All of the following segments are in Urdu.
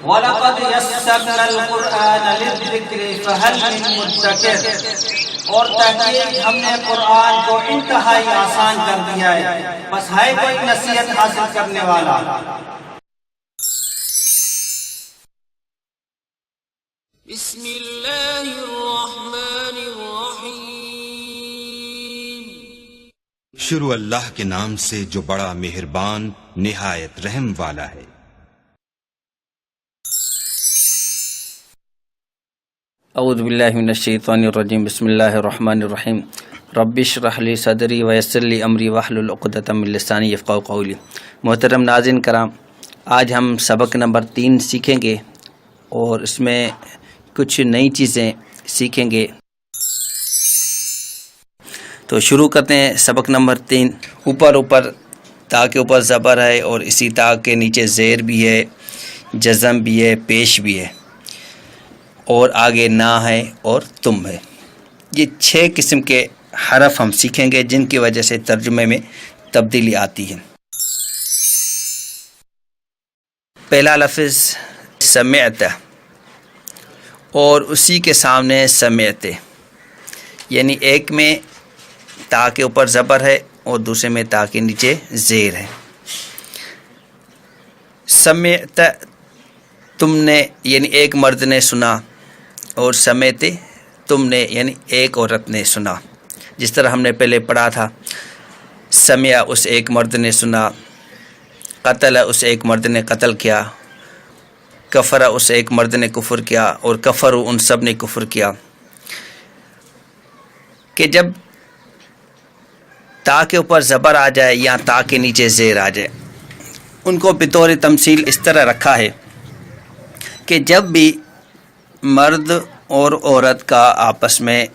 وَلَقَدْ يَسَّرْنَا الْقُرْآنَ لِلذِّكْرِ فَهَلْ مِن مُدَّكِرٍ، اور تحقیق ہم نے قرآن کو انتہائی آسان کر دیا ہے، بس ہے کوئی نصیحت حاصل کرنے والا۔ بسم اللہ الرحمن الرحیم۔ شروع اللہ کے نام سے جو بڑا مہربان نہایت رحم والا ہے۔ اعوذ باللہ من الشیطان الرجیم، بسم اللہ الرحمن الرحیم۔ رب اشرح لی صدری ویسر لی امری واحلل عقدۃ من لسانی یفقہوا قولی۔ محترم ناظرین کرام، آج ہم سبق نمبر 3 سیکھیں گے اور اس میں کچھ نئی چیزیں سیکھیں گے۔ تو شروع کرتے ہیں سبق نمبر 3۔ اوپر تا کے اوپر زبر ہے اور اسی تا کے نیچے زیر بھی ہے، جزم بھی ہے، پیش بھی ہے، اور آگے نا ہے اور تم ہے۔ یہ 6 قسم کے حرف ہم سیکھیں گے جن کی وجہ سے ترجمے میں تبدیلی آتی ہے۔ پہلا لفظ سمعت، اور اسی کے سامنے سمعت، یعنی ایک میں تا کے اوپر زبر ہے اور دوسرے میں تا کے نیچے زیر ہے۔ سمعت تم نے، یعنی ایک مرد نے سنا، اور سمعت تم نے، یعنی ایک عورت نے سنا۔ جس طرح ہم نے پہلے پڑھا تھا، سمع اس ایک مرد نے سنا، قتل اس ایک مرد نے قتل کیا، کفر اس ایک مرد نے کفر کیا، اور کفر ان سب نے کفر کیا۔ کہ جب تا کے اوپر زبر آ جائے یا تا کے نیچے زیر آ جائے، ان کو بطور تمثیل اس طرح رکھا ہے کہ جب بھی مرد اور عورت کا آپس میں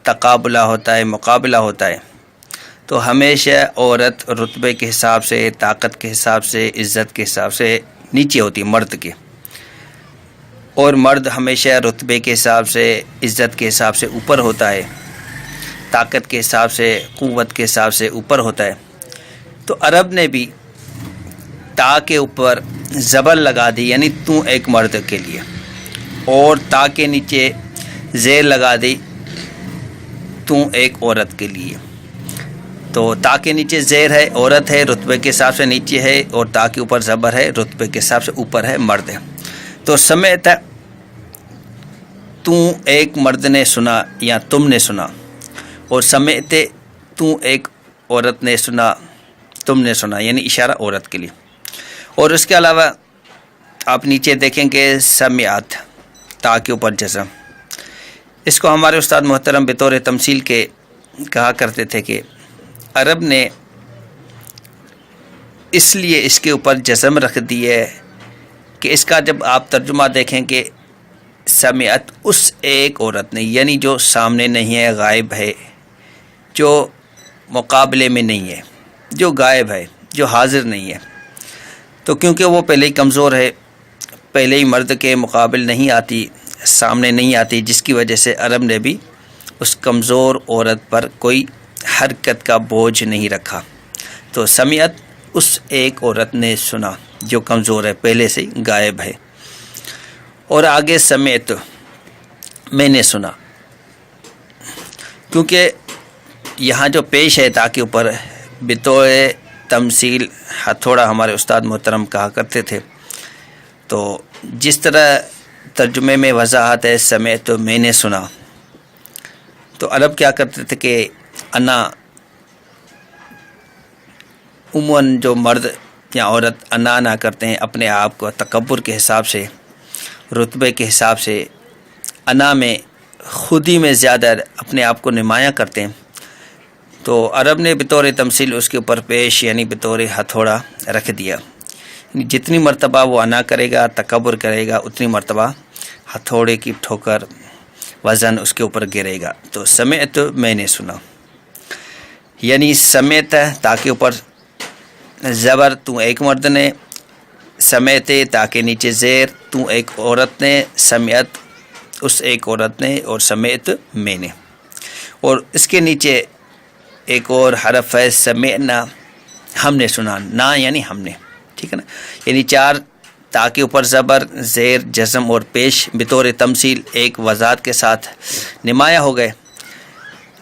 تقابلہ ہوتا ہے، مقابلہ ہوتا ہے، تو ہمیشہ عورت رتبے کے حساب سے، طاقت کے حساب سے، عزت کے حساب سے نیچے ہوتی ہے مرد کے، اور مرد ہمیشہ رتبے کے حساب سے، عزت کے حساب سے اوپر ہوتا ہے، طاقت کے حساب سے، قوت کے حساب سے اوپر ہوتا ہے۔ تو عرب نے بھی تا کے اوپر زبر لگا دی، یعنی تو ایک مرد کے لیے، اور تا کے نیچے زیر لگا دی تو ایک عورت کے لیے۔ تو تا کے نیچے زیر ہے، عورت ہے، رتبے کے حساب سے نیچے ہے، اور تا کے اوپر زبر ہے، رتبے کے حساب سے اوپر ہے، مرد ہے۔ تو سمعت تو ایک مرد نے سنا یا تم نے سنا، اور سمعت تو ایک عورت نے سنا، تم نے سنا، یعنی اشارہ عورت کے لیے۔ اور اس کے علاوہ آپ نیچے دیکھیں گے سمعت، تا کے اوپر جزم۔ اس کو ہمارے استاد محترم بطور تمثیل کے کہا کرتے تھے کہ عرب نے اس لیے اس کے اوپر جزم رکھ دی ہے کہ اس کا جب آپ ترجمہ دیکھیں کہ سمعت اس ایک عورت نے، یعنی جو سامنے نہیں ہے، غائب ہے، جو مقابلے میں نہیں ہے، جو غائب ہے، جو حاضر نہیں ہے۔ تو کیونکہ وہ پہلے ہی کمزور ہے، پہلے ہی مرد کے مقابل نہیں آتی، سامنے نہیں آتی، جس کی وجہ سے عرب نے بھی اس کمزور عورت پر کوئی حرکت کا بوجھ نہیں رکھا۔ تو سمعت اس ایک عورت نے سنا جو کمزور ہے، پہلے سے غائب ہے۔ اور آگے سمعت میں نے سنا، کیونکہ یہاں جو پیش ہے تا کے اوپر بطور تمثیل ہتھوڑا ہمارے استاد محترم کہا کرتے تھے، تو جس طرح ترجمے میں وضاحت ہے سمعت میں نے سنا، تو عرب کیا کرتے تھے کہ انا، عموماً جو مرد یا عورت انا کرتے ہیں اپنے آپ کو تکبر کے حساب سے، رتبے کے حساب سے، انا میں خودی میں زیادہ اپنے آپ کو نمایاں کرتے ہیں۔ تو عرب نے بطور تمثیل اس کے اوپر پیش، یعنی بطور ہتھوڑا رکھ دیا، جتنی مرتبہ وہ انا کرے گا، تکبر کرے گا، اتنی مرتبہ ہتھوڑے کی ٹھوکر، وزن اس کے اوپر گرے گا۔ تو سمعت میں نے سنا، یعنی سمعت تا کے اوپر زبر تو ایک مرد نے، سمعت تا کے نیچے زیر تو ایک عورت نے، سمعت اس ایک عورت نے، اور سمعت میں نے۔ اور اس کے نیچے ایک اور حرف ہے سمعنا، ہم نے سنا، نا یعنی ہم نے، ٹھیک ہے نا، یعنی 4 تا کے اوپر زبر، زیر، جزم اور پیش بطور تمثیل ایک وضاحت کے ساتھ نمایاں ہو گئے۔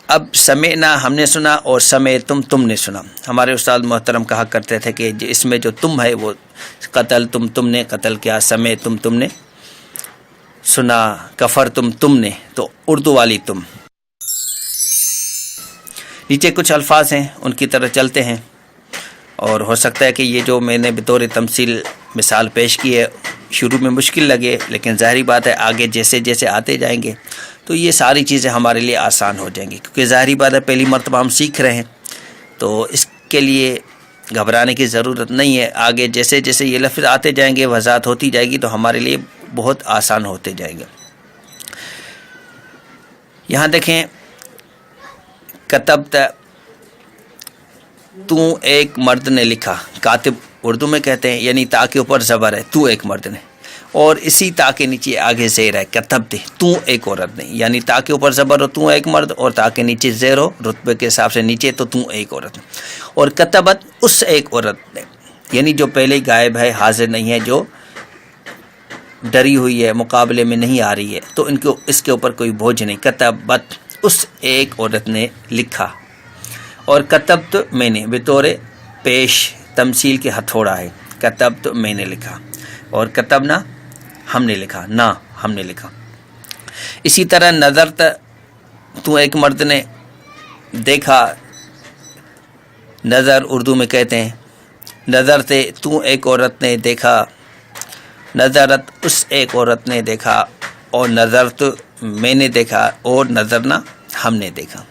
اب سمعنا ہم نے سنا اور سمعتم تم نے سنا۔ ہمارے استاد محترم کہا کرتے تھے کہ اس میں جو تم ہے وہ قتل تم نے قتل کیا، سمعتم تم نے سنا، کفرتم تم نے، تو اردو والی تم۔ نیچے کچھ الفاظ ہیں ان کی طرح چلتے ہیں، اور ہو سکتا ہے کہ یہ جو میں نے بطور تمثیل مثال پیش کی ہے شروع میں مشکل لگے، لیکن ظاہری بات ہے آگے جیسے جیسے آتے جائیں گے تو یہ ساری چیزیں ہمارے لیے آسان ہو جائیں گی، کیونکہ ظاہری بات ہے پہلی مرتبہ ہم سیکھ رہے ہیں، تو اس کے لیے گھبرانے کی ضرورت نہیں ہے۔ آگے جیسے جیسے یہ لفظ آتے جائیں گے، وضاحت ہوتی جائے گی، تو ہمارے لیے بہت آسان ہوتے جائیں گے۔ یہاں دیکھیں، کتبت تو ایک مرد نے لکھا، کاتب اردو میں کہتے ہیں، یعنی تا کے اوپر زبر ہے، تو ایک مرد نے، اور اسی تا کے نیچے آگے زیر ہے، کتبت تو ایک عورت نے، یعنی تا کے اوپر زبر ہو تو ایک مرد، اور تا کے نیچے زیر ہو رتبے کے حساب سے نیچے تو ایک عورت نے، اور کتبت اس ایک عورت نے، یعنی جو پہلے غائب ہے، حاضر نہیں ہے، جو ڈری ہوئی ہے، مقابلے میں نہیں آ رہی ہے، تو ان کو اس کے اوپر کوئی بوجھ نہیں۔ کتبت اس ایک عورت نے لکھا، اور کتبت میں نے بطور پیش تمثیل کے ہتھوڑا ہے، کتبت میں نے لکھا، اور کتبنا ہم نے لکھا، نہ ہم نے لکھا۔ اسی طرح نظرت تو ایک مرد نے دیکھا، نظر اردو میں کہتے ہیں، نظرت تو ایک عورت نے دیکھا، نظرت اس ایک عورت نے دیکھا، اور نظرت میں نے دیکھا، اور نظرنا ہم نے دیکھا۔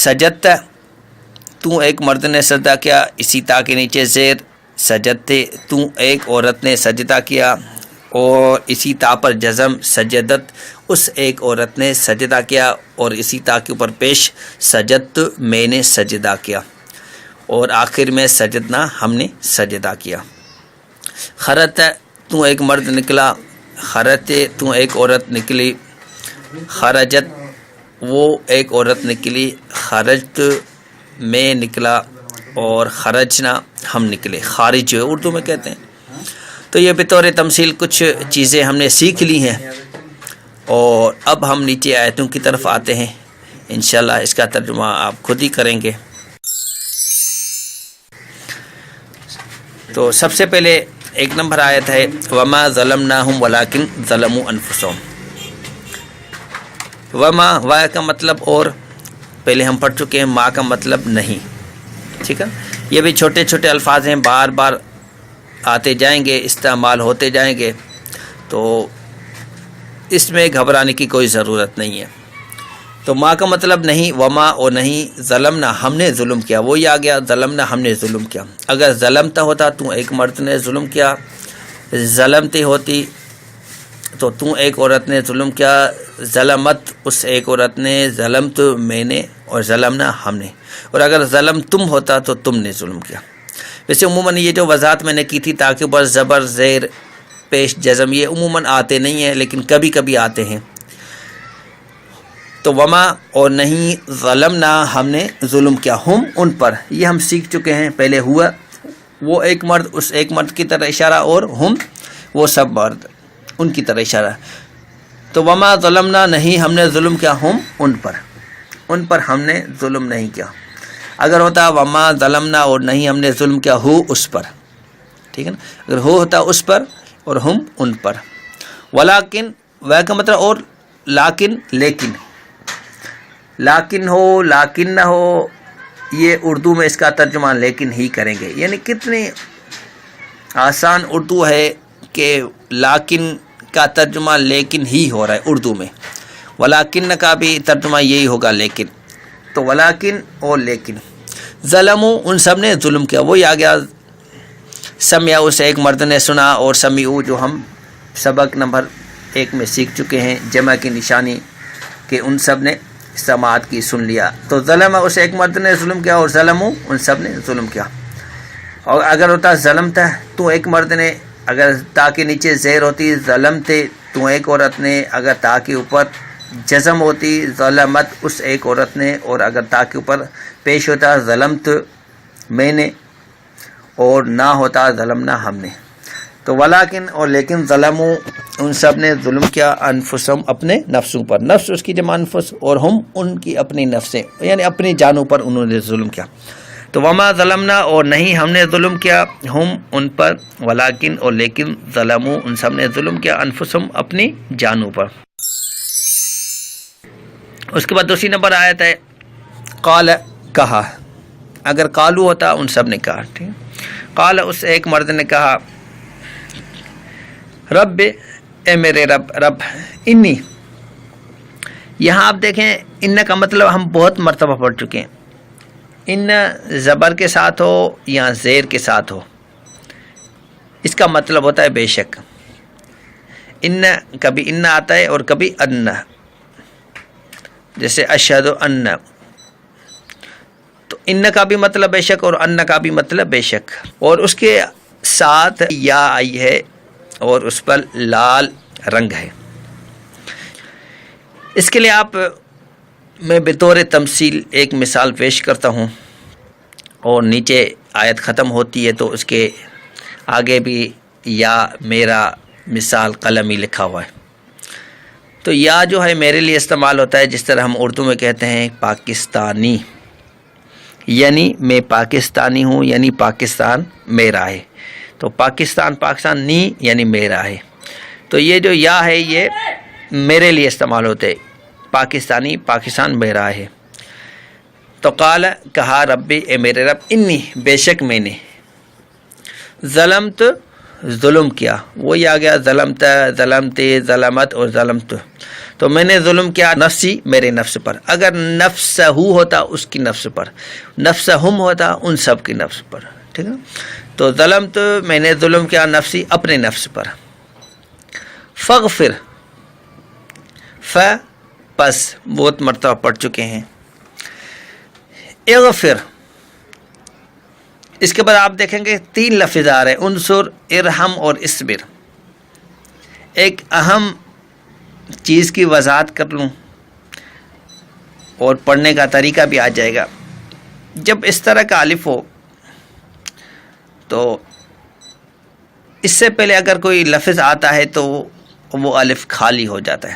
سجدت تو ایک مرد نے سجدہ کیا، اسی تا کے نیچے زیر، سجدتے تو ایک عورت نے سجدہ کیا، اور اسی تا پر جزم، سجدت اس ایک عورت نے سجدہ کیا، اور اسی تا کے اوپر پیش، سجدت میں نے سجدہ کیا، اور آخر میں سجدنا ہم نے سجدہ کیا۔ خرت تو ایک مرد نکلا، خرت تو ایک عورت نکلی، خرجت وہ ایک عورت نکلی، خرجت میں نکلا، اور خرجنا ہم نکلے، خارج جو ہے اردو میں کہتے ہیں۔ تو یہ بطور تمثیل کچھ چیزیں ہم نے سیکھ لی ہیں، اور اب ہم نیچے آیتوں کی طرف آتے ہیں، انشاءاللہ اس کا ترجمہ آپ خود ہی کریں گے۔ تو سب سے پہلے ایک نمبر آیت ہے، وما ظلمناہم ولکن ظلموا انفسہم۔ وما وا کا مطلب اور پہلے ہم پڑھ چکے ہیں، ما کا مطلب نہیں، ٹھیک ہے۔ یہ بھی چھوٹے چھوٹے الفاظ ہیں، بار بار آتے جائیں گے، استعمال ہوتے جائیں گے، تو اس میں گھبرانے کی کوئی ضرورت نہیں ہے۔ تو ما کا مطلب نہیں، وما اور نہیں، ظلمنا ہم نے ظلم کیا، وہی آ گیا، ظلمنا ہم نے ظلم کیا۔ اگر ظلمتا ہوتا تو ایک مرد نے ظلم کیا، ظلمتی ہوتی تو ایک عورت نے ظلم کیا، ظلمت اس ایک عورت نے، ظلمت میں نے، اور ظلمنا ہم نے، اور اگر ظلم تم ہوتا تو تم نے ظلم کیا۔ ویسے عموماً یہ جو وضاحت میں نے کی تھی تاکہ بس زبر، زیر، پیش، جزم یہ عموماً آتے نہیں ہیں، لیکن کبھی کبھی آتے ہیں۔ تو وما اور نہیں، ظلمنا ہم نے ظلم کیا، ہم ان پر، یہ ہم سیکھ چکے ہیں، پہلے ہوا وہ ایک مرد، اس ایک مرد کی طرح اشارہ، اور ہم وہ سب مرد ان کی طرح اشارہ۔ تو وما ظلمنا نہیں ہم نے ظلم کیا، ہم ان پر ہم نے ظلم نہیں کیا۔ اگر ہوتا وما ظلمنا اور نہیں ہم نے ظلم کیا، ہو اس پر، ٹھیک ہے نا، اگر ہو ہوتا اس پر اور ہم ان پر۔ ولیکن وہ کا مطلب اور، لیکن لیکن، لیکن ہو لیکن نہ ہو، یہ اردو میں اس کا ترجمہ لیکن ہی کریں گے، یعنی کتنی آسان اردو ہے کہ لیکن کا ترجمہ لیکن ہی ہو رہا ہے اردو میں، ولیکن کا بھی ترجمہ یہی ہوگا لیکن۔ تو ولیکن اور لیکن، ظلموا ان سب نے ظلم کیا، وہی آ گیا، سمعوا اسے ایک مرد نے سنا، اور سمعوا جو ہم سبق نمبر 1 میں سیکھ چکے ہیں، جمع کی نشانی کہ ان سب نے سماعت کی، سن لیا۔ تو ظلم اسے ایک مرد نے ظلم کیا، اور ظلموا ان سب نے ظلم کیا۔ اور اگر ہوتا ظلمتا تو ایک مرد نے، اگر تا کے نیچے زیر ہوتی ظلمتے تو ایک عورت نے، اگر تا کے اوپر جزم ہوتی ظلمت اس ایک عورت نے، اور اگر تا کے اوپر پیش ہوتا ظلمت میں نے، اور نہ ہوتا ظلمنا ہم نے. تو ولیکن اور لیکن ظلموا ان سب نے ظلم کیا انفسہم اپنے نفسوں پر. نفس اس کی جمع انفس اور ہم ان کی اپنی نفسیں یعنی اپنی جانوں پر انہوں نے ظلم کیا. تو وما ظلمنا اور نہیں ہم نے ظلم کیا ہم ان پر ولیکن اور لیکن ظلموا ان سب نے ظلم کیا انفسہم اپنی جانوں پر. اس کے بعد دوسری نمبر آیت ہے قال کہا. اگر قالو ہوتا ان سب نے کہا. ٹھیک ہے. قال اس ایک مرد نے کہا رب اے میرے رب انی. یہاں آپ دیکھیں ان کا مطلب ہم بہت مرتبہ پڑھ چکے ہیں. ان زبر کے ساتھ ہو یا زیر کے ساتھ ہو اس کا مطلب ہوتا ہے بے شک. ان کبھی ان آتا ہے اور کبھی ان جیسے اشہد ان. تو ان کا بھی مطلب بے شک اور ان کا بھی مطلب بے شک اور اس کے ساتھ یا آئی ہے اور اس پر لال رنگ ہے. اس کے لیے آپ میں بطور تمثیل ایک مثال پیش کرتا ہوں اور نیچے آیت ختم ہوتی ہے تو اس کے آگے بھی یا میرا مثال قلمی لکھا ہوا ہے. تو یا جو ہے میرے لیے استعمال ہوتا ہے جس طرح ہم اردو میں کہتے ہیں پاکستانی یعنی میں پاکستانی ہوں یعنی پاکستان میرا ہے. تو پاکستان نی یعنی میرا ہے. تو یہ جو یا ہے یہ میرے لیے استعمال ہوتے پاکستانی پاکستان میرا ہے. تو قال کہا ربی اے میرے رب انی بے شک میں نے ظلمت ظلم کیا. وہی آ گیا ظلمت ظلمت ظلمت اور ظلمت. تو میں نے ظلم کیا نفسی میرے نفس پر. اگر نفسہ ہوتا اس کی نفس پر نفسہم ہوتا ان سب کی نفس پر. ٹھیک ہے. تو ظلمت میں نے ظلم کیا نفسی اپنے نفس پر. فغفر پس بہت مرتبہ پڑھ چکے ہیں. اغفر اس کے بعد آپ دیکھیں گے 3 لفظ آ رہے ہیں انصر ارحم اور اصبر. ایک اہم چیز کی وضاحت کر لوں اور پڑھنے کا طریقہ بھی آ جائے گا. جب اس طرح کا الف ہو تو اس سے پہلے اگر کوئی لفظ آتا ہے تو وہ الف خالی ہو جاتا ہے.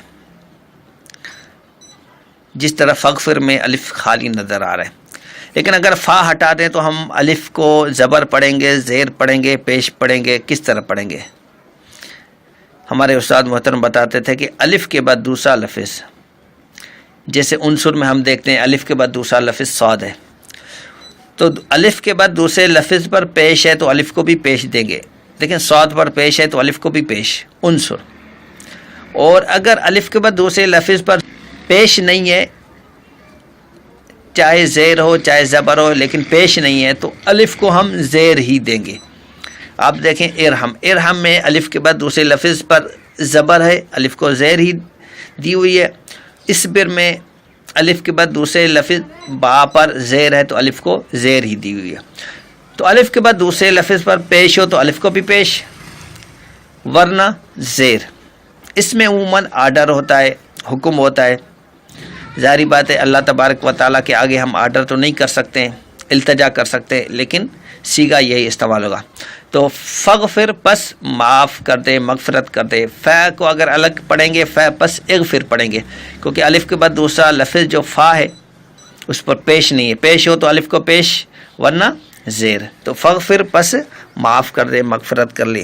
جس طرح فغفر میں الف خالی نظر آ رہا ہے. لیکن اگر فا ہٹا دیں تو ہم الف کو زبر پڑھیں گے زیر پڑھیں گے پیش پڑھیں گے. کس طرح پڑھیں گے؟ ہمارے استاد محترم بتاتے تھے کہ الف کے بعد دوسرا لفظ جیسے عنصر میں ہم دیکھتے ہیں الف کے بعد دوسرا لفظ صاد ہے. تو الف کے بعد دوسرے لفظ پر پیش ہے تو الف کو بھی پیش دیں گے. لیکن صاد پر پیش ہے تو الف کو بھی پیش عنصر. اور اگر الف کے بعد دوسرے لفظ پر پیش نہیں ہے چاہے زیر ہو چاہے زبر ہو لیکن پیش نہیں ہے تو الف کو ہم زیر ہی دیں گے. آپ دیکھیں ارحم میں الف کے بعد دوسرے لفظ پر زبر ہے الف کو زیر ہی دی ہوئی ہے. اصبر میں الف کے بعد دوسرے لفظ با پر زیر ہے تو الف کو زیر ہی دی ہوئی ہے. تو الف کے بعد دوسرے لفظ پر پیش ہو تو الف کو بھی پیش ورنہ زیر. اس میں عموماً آرڈر ہوتا ہے حکم ہوتا ہے. ظاہری بات ہے اللہ تبارک و تعالیٰ کے آگے ہم آرڈر تو نہیں کر سکتے ہیں التجا کر سکتے لیکن سیگا یہی استعمال ہوگا. تو فغفر پس معاف کر دے مغفرت کر دے. فا کو اگر الگ پڑھیں گے فا پس اغفر پڑھیں گے کیونکہ الف کے بعد دوسرا لفظ جو فا ہے اس پر پیش نہیں ہے. پیش ہو تو الف کو پیش ورنہ زیر. تو فغفر پس معاف کر دے مغفرت کر لے.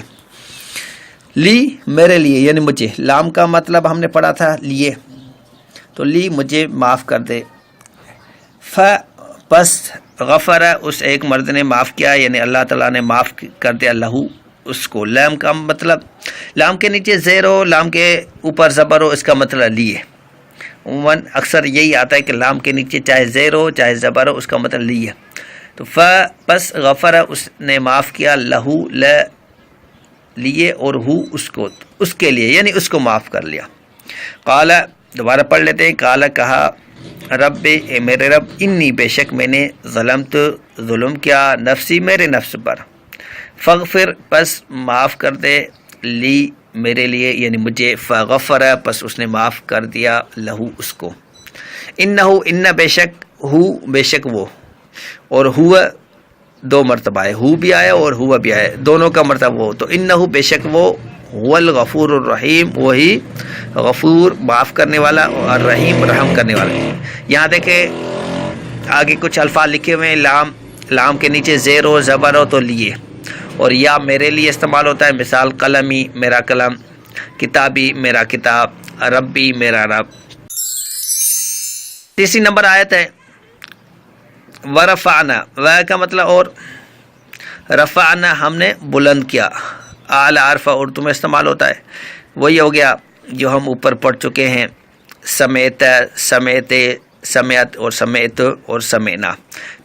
لی میرے لیے یعنی مجھے. لام کا مطلب ہم نے پڑھا تھا لیے. تو لی مجھے معاف کر دے. پس غفر اس ایک مرد نے معاف کیا یعنی اللہ تعالیٰ نے معاف کر دیا لہو اس کو. لام کا مطلب لام کے نیچے زیر ہو لام کے اوپر زبر ہو اس کا مطلب لیے. عموماً اکثر یہی آتا ہے کہ لام کے نیچے چاہے زیر ہو چاہے زبر ہو اس کا مطلب لیے. تو پس غفر اس نے معاف کیا لہو لیے اور ہو اس کو اس کے لیے یعنی اس کو معاف کر لیا. قال دوبارہ پڑھ لیتے ہیں. قال کہا رب اے میرے رب انی بے شک میں نے ظلمت ظلم کیا نفسی میرے نفس پر. فغفر پس معاف کر دے لی میرے لیے یعنی مجھے. فغفر پس اس نے معاف کر دیا لہو اس کو. انہو ان بے شک ہو بے شک وہ اور ہوا دو مرتبہ ہے، ہو بھی آیا اور ہوا بھی آیا، دونوں کا مرتبہ ہو، تو انہو بے شک وہ هو الغفور الرحیم، وہی غفور معاف کرنے والا اور رحیم رحم کرنے والا۔ یہاں دیکھیں آگے کچھ الفاظ لکھے ہوئے ہیں، لام کے نیچے زیر و زبر ہو تو لیے، اور یا میرے لیے استعمال ہوتا ہے، مثال قلمی میرا قلم، کتابی میرا کتاب، ربی میرا رب۔ تیسری نمبر آیت ہے ورفعنا، و کا مطلب اور، رفعنا ہم نے بلند کیا، اعلی عرفہ اردو میں استعمال ہوتا ہے، وہی ہو گیا جو ہم اوپر پڑھ چکے ہیں، سمیت سمیتے سمیت اور سمیت اور سمینا،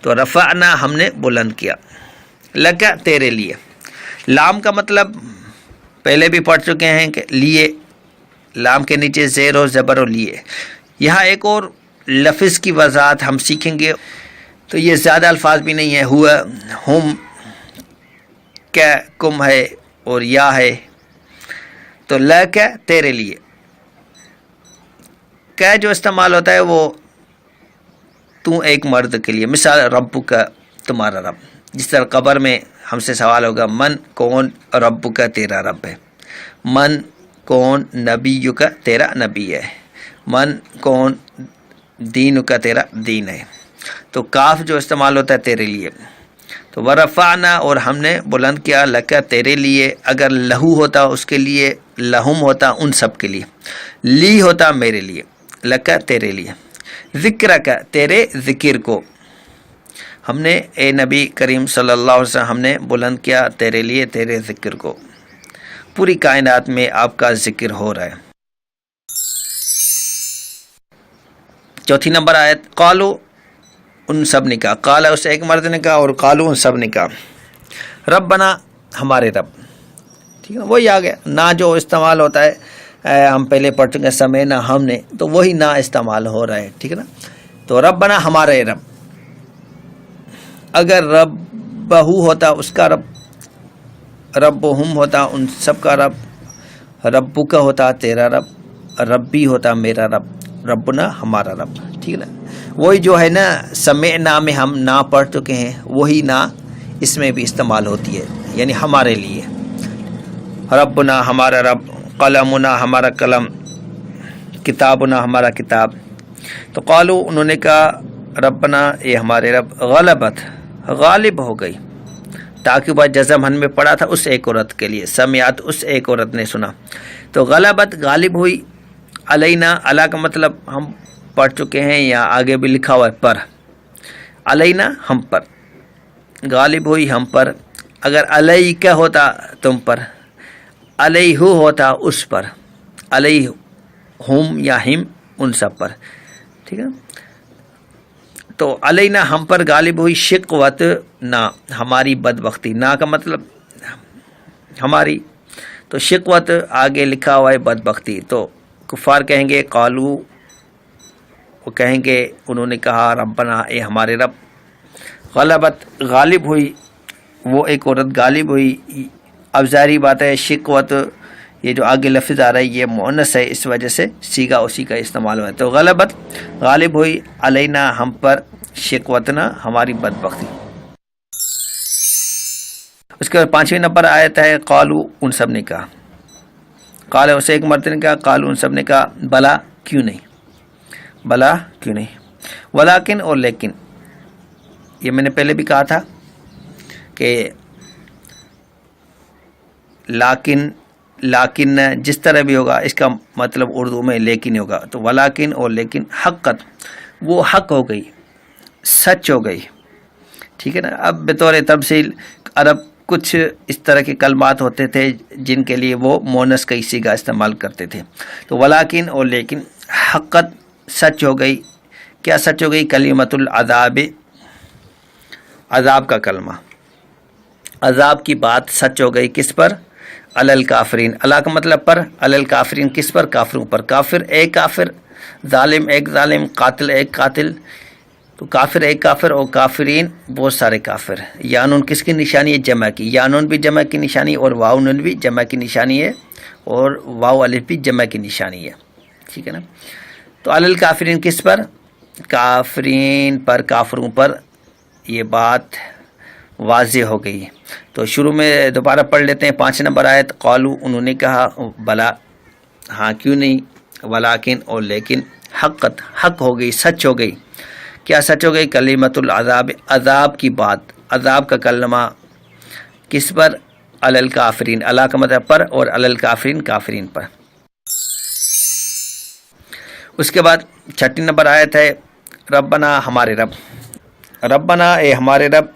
تو رفعنا ہم نے بلند کیا، لکا تیرے لیے۔ لام کا مطلب پہلے بھی پڑھ چکے ہیں کہ لیے، لام کے نیچے زیر و زبر و لیے۔ یہاں ایک اور لفظ کی وضاحت ہم سیکھیں گے، تو یہ زیادہ الفاظ بھی نہیں ہے، ہوا ہم کیا کم ہے اور یا ہے، تو لکا تیرے لیے۔ کیا جو استعمال ہوتا ہے وہ تو ایک مرد کے لیے، مثال رب کا تمہارا رب، جس طرح قبر میں ہم سے سوال ہوگا من کون رب کا تیرا رب ہے، من کون نبی کا تیرا نبی ہے، من کون دین کا تیرا دین ہے، تو کاف جو استعمال ہوتا ہے تیرے لیے۔ تو ورفعنا اور ہم نے بلند کیا، لکا تیرے لیے، اگر لہو ہوتا اس کے لیے، لہم ہوتا ان سب کے لیے، لی ہوتا میرے لیے، لکا تیرے لیے، ذکر کا تیرے ذکر کو، ہم نے اے نبی کریم صلی اللہ علیہ وسلم ہم نے بلند کیا تیرے لیے تیرے ذکر کو، پوری کائنات میں آپ کا ذکر ہو رہا ہے۔ چوتھی نمبر آیت قالو، ان سب نے کہا، قالا اسے ایک مرد نے کہا اور قالو ان سب نے کہا، ربنا ہمارے رب، ٹھیک ہے، وہی آ گیا، نہ جو استعمال ہوتا ہے ہم پہلے پڑھ چکے سمینا ہم نے، تو وہی نہ استعمال ہو رہا ہے، ٹھیک ہے نا، تو ربنا ہمارے رب، اگر رب بہو ہوتا اس کا رب، رب ہم ہوتا ان سب کا رب، ربو کا ہوتا تیرا رب، ربی ہوتا میرا رب، ربنا ہمارا رب، ٹھیک ہے نا، وہی جو ہے نا سمعنا میں ہم نہ پڑھ چکے ہیں، وہی نہ اس میں بھی استعمال ہوتی ہے، یعنی ہمارے لیے، ربنا ہمارا رب، قلمنا ہمارا قلم، کتابنا ہمارا کتاب، تو قالو انہوں نے کہا ربنا یہ ہمارے رب، غلبت غالب ہو گئی، تاکہ وہ جزم ہن میں پڑا تھا اس ایک عورت کے لیے، سمیات اس ایک عورت نے سنا، تو غلبت غالب ہوئی، علینا علا کا مطلب ہم پڑھ چکے ہیں، یا آگے بھی لکھا ہوا ہے پر، علینا ہم پر، غالب ہوئی ہم پر، اگر علیک ہوتا تم پر، علیہ ہوتا اس پر، علیہ ہم یا ہم ان سب پر، ٹھیک ہے، تو علینا ہم پر غالب ہوئی، شقوت نہ ہماری بدبختی، نہ کا مطلب ہماری، تو شقوت آگے لکھا ہوا ہے بدبختی، تو کفار کہیں گے قالو، وہ کہیں گے انہوں نے کہا ربنا اے ہمارے رب، غلبت غالب ہوئی، وہ ایک عورت غالب ہوئی، اب ظاہری بات ہے شقوت یہ جو آگے لفظ آ رہا ہے یہ مؤنث ہے، اس وجہ سے سیگا اسی کا استعمال ہوا ہے، تو غلبت غالب ہوئی، علینا ہم پر، شقوتنا ہماری بدبختی۔ اس کے بعد 5ویں نمبر آیت ہے قالو ان سب نے کہا، قال اسے ایک مرد نے کہا، قالو ان سب نے کہا بلا کیوں نہیں، بلا کیوں نہیں، ولیکن اور لیکن، یہ میں نے پہلے بھی کہا تھا کہ لیکن جس طرح بھی ہوگا اس کا مطلب اردو میں لیکن ہوگا، تو ولیکن اور لیکن حقت وہ حق ہو گئی، سچ ہو گئی، ٹھیک ہے نا۔ اب بطور تفصیل عرب کچھ اس طرح کے کلمات ہوتے تھے جن کے لیے وہ مونس کا صیغہ استعمال کرتے تھے، تو ولیکن اور لیکن حقت سچ ہو گئی، کیا سچ ہو گئی، کلمۃ العذاب، عذاب کا کلمہ، عذاب کی بات سچ ہو گئی، کس پر، علی الکافرین، اللہ کا مطلب پر، علی الکافرین کس پر، کافروں پر، کافر ایک کافر، ظالم ایک ظالم، قاتل ایک قاتل، تو کافر ایک کافر اور کافرین بہت سارے کافر۔ یانون کس کی نشانی ہے، جمع کی، یانون بھی جمع کی نشانی اور واو نون بھی جمع کی نشانی ہے اور واو الف بھی جمع کی نشانی ہے، ٹھیک ہے نا۔ تو علی الکافرین کس پر، کافرین پر، کافروں پر، یہ بات واضح ہو گئی ہے۔ تو شروع میں دوبارہ پڑھ لیتے ہیں 5 نمبر آیت۔ قالو، انہوں نے کہا، بلا، ہاں کیوں نہیں، ولیکن، اور لیکن، حقت، حق ہو گئی، سچ ہو گئی۔ کیا سچ ہو گئی؟ کلمۃ العذاب، عذاب کی بات، عذاب کا کلمہ کس پر؟ علی الکافرین، اللہ کا مطلب پر، اور علی الکافرین، کافرین پر۔ اس کے بعد 6 نمبر آیت ہے، ربنا، ہمارے رب، ربنا، اے ہمارے رب،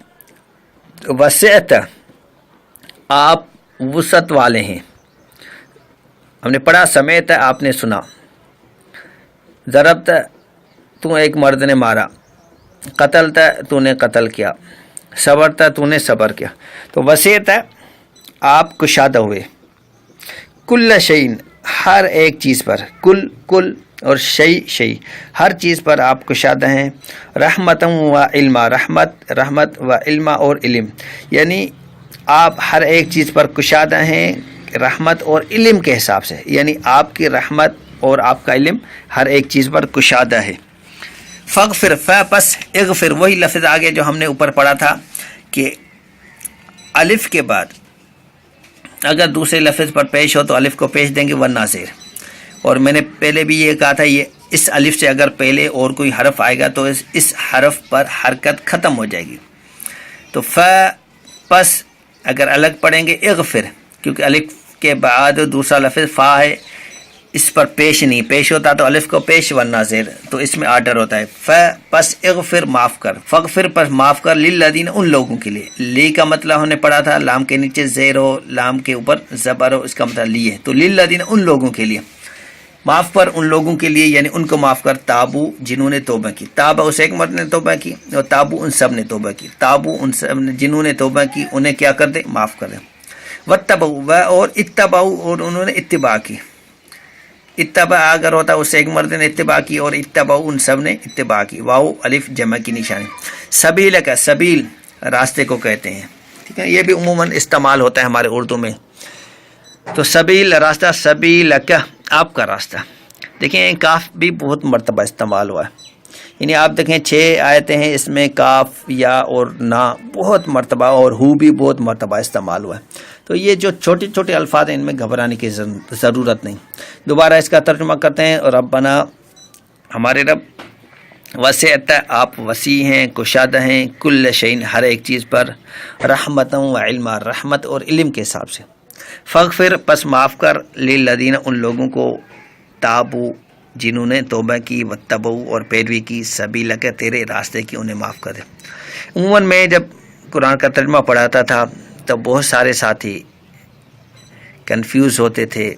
وسعت، آپ وسعت والے ہیں۔ ہم نے پڑھا، سمیت، آپ نے سنا، ضربت، تو ایک مرد نے مارا، قتلت، تو نے قتل کیا، صبرت، تو نے صبر کیا۔ تو وسعت، آپ کشادہ ہوئے، کل شیء، ہر ایک چیز پر، کل اور شیء، ہر چیز پر آپ کشادہ ہیں۔ رحمت و علما، رحمت و علما، اور علم، یعنی آپ ہر ایک چیز پر کشادہ ہیں رحمت اور علم کے حساب سے، یعنی آپ کی رحمت اور آپ کا علم ہر ایک چیز پر کشادہ ہے۔ فغفر، پس اغفر، وہی لفظ آگے جو ہم نے اوپر پڑھا تھا کہ الف کے بعد اگر دوسرے لفظ پر پیش ہو تو الف کو پیش دیں گے، ورنہ زیر۔ اور میں نے پہلے بھی یہ کہا تھا، یہ اس الف سے اگر پہلے اور کوئی حرف آئے گا تو اس حرف پر حرکت ختم ہو جائے گی۔ تو پس اگر الگ پڑھیں گے اغفر، کیونکہ الف کے بعد دوسرا لفظ فا ہے، اس پر پیش نہیں، پیش ہوتا تو الف کو پیش ورنہ زیر، تو اس میں آرڈر ہوتا ہے۔ پس اغفر، معاف کر، فغفر، پس معاف کر، للذین، ان لوگوں کے لیے۔ لی کا مطلب ہم نے پڑھا تھا، لام کے نیچے زیر ہو، لام کے اوپر زبر ہو، اس کا مطلب لی ہے، تو للذین، ان لوگوں کے لیے، معاف پر ان لوگوں کے لیے، یعنی ان کو معاف کر، تابو، جنہوں نے توبہ کی، تابہ اس ایک مرد نے توبہ کی، اور تابو ان سب نے توبہ کی، تابو ان سب نے، جنہوں نے توبہ کی انہیں کیا کر دے، معاف کر دے۔ واتبعوا، اور اتبعوا، اور انہوں نے اتباع کی، اتباع اگر ہوتا اس سے ایک مرد نے اتباع کی، اور اتبعوا ان سب نے اتباع کی، واو الف جمع کی نشانی۔ سبیل کا، سبیل راستے کو کہتے ہیں، ٹھیک ہے، یہ بھی عموماً استعمال ہوتا ہے ہمارے اردو میں۔ تو سبیل راستہ، سبیل کا، آپ کا راستہ۔ دیکھیں کاف بھی بہت مرتبہ استعمال ہوا ہے، یعنی آپ دیکھیں 6 آیتیں ہیں، اس میں کاف، یا اور نا بہت مرتبہ، اور ہو بھی بہت مرتبہ استعمال ہوا ہے۔ تو یہ جو چھوٹے چھوٹے الفاظ ہیں ان میں گھبرانے کی ضرورت نہیں۔ دوبارہ اس کا ترجمہ کرتے ہیں، ربنا، ہمارے رب، وسعت، آپ وسیع ہیں، کشادہ ہیں، کل شیء، ہر ایک چیز پر، رحمت و علما، رحمت اور علم کے حساب سے۔ فغفر، پس معاف کر، للذین، ان لوگوں کو، تابو، جنہوں نے توبہ کی، واتبعوا، اور پیروی کی، سبیلک، تیرے راستے کی، انہیں معاف کر دے۔ عموماً میں جب قرآن کا ترجمہ پڑھاتا تھا تو بہت سارے ساتھی کنفیوز ہوتے تھے،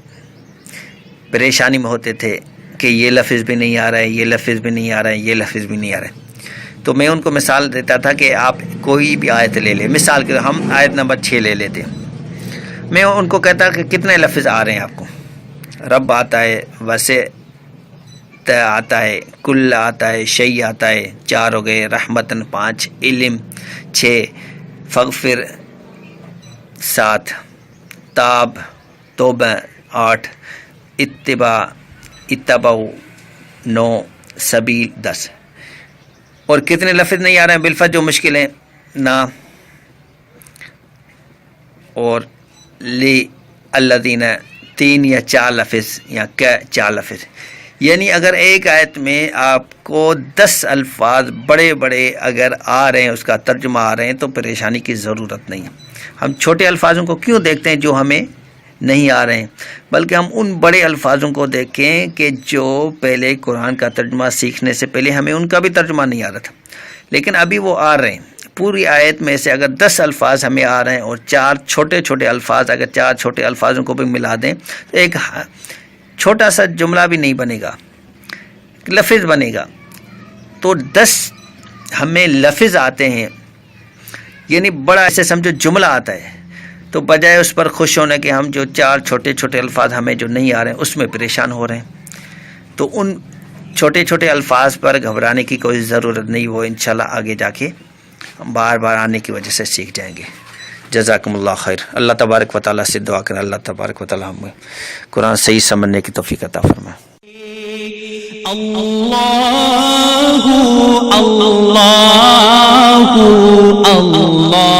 پریشانی میں ہوتے تھے کہ یہ لفظ بھی نہیں آ رہا ہے، یہ لفظ بھی نہیں آ رہا ہے، یہ لفظ بھی نہیں آ رہا ہے۔ تو میں ان کو مثال دیتا تھا کہ آپ کوئی بھی آیت لے لیں، مثال کے ہم آیت نمبر 6 لے لیتے، میں ان کو کہتا کہ کتنے لفظ آ رہے ہیں آپ کو؟ رب آتا ہے، وسع آتا ہے، کل آتا ہے، شیء آتا ہے، 4 ہو گئے، رحمتن 5، علم 6، فغفر 7، تاب، توبہ 8، اتبعوا 9، سبیل 10۔ اور کتنے لفظ نہیں آ رہے ہیں بالفعل جو مشکل ہیں، نا اور لی، الذین، 3 یا 4 لفظ، یا 4 لفظ۔ یعنی اگر ایک آیت میں آپ کو 10 الفاظ بڑے بڑے اگر آ رہے ہیں، اس کا ترجمہ آ رہے ہیں، تو پریشانی کی ضرورت نہیں ہے۔ ہم چھوٹے الفاظوں کو کیوں دیکھتے ہیں جو ہمیں نہیں آ رہے ہیں، بلکہ ہم ان بڑے الفاظوں کو دیکھیں کہ جو پہلے قرآن کا ترجمہ سیکھنے سے پہلے ہمیں ان کا بھی ترجمہ نہیں آ رہا تھا، لیکن ابھی وہ آ رہے ہیں۔ پوری آیت میں سے اگر 10 الفاظ ہمیں آ رہے ہیں اور 4 چھوٹے چھوٹے الفاظ، اگر 4 چھوٹے الفاظوں کو بھی ملا دیں تو ایک چھوٹا سا جملہ بھی نہیں بنے گا، لفظ بنے گا۔ تو 10 ہمیں لفظ آتے ہیں، یعنی بڑا ایسے سمجھو جملہ آتا ہے، تو بجائے اس پر خوش ہونے کے ہم جو 4 چھوٹے چھوٹے الفاظ ہمیں جو نہیں آ رہے ہیں اس میں پریشان ہو رہے ہیں۔ تو ان چھوٹے چھوٹے الفاظ پر گھبرانے کی کوئی ضرورت نہیں، وہ انشاءاللہ آگے جا کے بار بار آنے کی وجہ سے سیکھ جائیں گے۔ جزاکم اللہ خیر۔ اللہ تبارک و تعالیٰ سے دعا کریں، اللہ تبارک و تعالیٰ ہمیں قرآن صحیح سمجھنے کی توفیق عطا فرمائے۔ اللہ اللہ اللہ